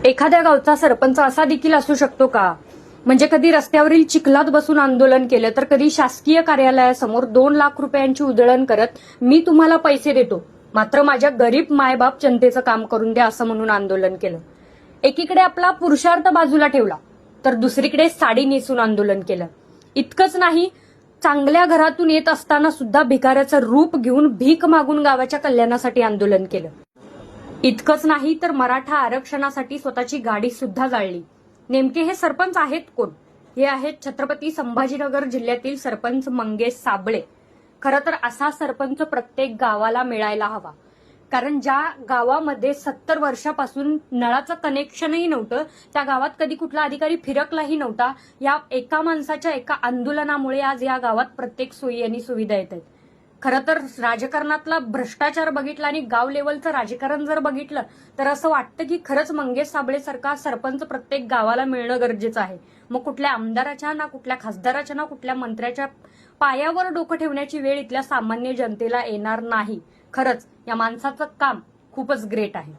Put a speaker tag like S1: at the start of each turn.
S1: एखाद्या गावचा सरपंच असा देखील असू शकतो का, म्हणजे कधी रस्त्यावरील चिखलात बसून आंदोलन केलं, तर कधी शासकीय कार्यालयासमोर 2 लाख रुपयांची उधळण करत मी तुम्हाला पैसे देतो, मात्र माझ्या गरीब मायबाप जनतेचं काम करून द्या असं म्हणून आंदोलन केलं. एकीकडे आपला पुरुषार्थ बाजूला ठेवला तर दुसरीकडे साडी नेसून आंदोलन केलं. इतकंच नाही, चांगल्या घरातून येत असताना सुद्धा भिकाऱ्याचं रूप घेऊन भीक मागून गावाच्या कल्याणासाठी आंदोलन केलं. इतकंच नाही तर मराठा आरक्षणासाठी स्वतःची गाडी सुद्धा जाळली. नेमके हे सरपंच आहेत कोण? हे आहेत छत्रपती संभाजीनगर जिल्ह्यातील सरपंच मंगेश साबळे. खरं तर असा सरपंच प्रत्येक गावाला मिळायला हवा, कारण ज्या गावामध्ये 70 वर्षापासून नळाचं कनेक्शनही नव्हतं, त्या गावात कधी कुठला अधिकारी फिरकलाही नव्हता. या एका माणसाच्या एका आंदोलनामुळे आज या गावात प्रत्येक सोयी आणि सुविधा येत आहेत. खरं तर राजकारणातला भ्रष्टाचार बघितला आणि गाव लेवलचं राजकारण जर बघितलं तर असं वाटतं की खरंच मंगेश साबळेसारखा सरपंच प्रत्येक गावाला मिळणं गरजेचं आहे. मग कुठल्या आमदाराच्या ना कुठल्या खासदाराच्या ना कुठल्या मंत्र्याच्या पायावर डोकं ठेवण्याची वेळ इथल्या सामान्य जनतेला येणार नाही. खरंच या माणसाचं काम खूपच ग्रेट आहे.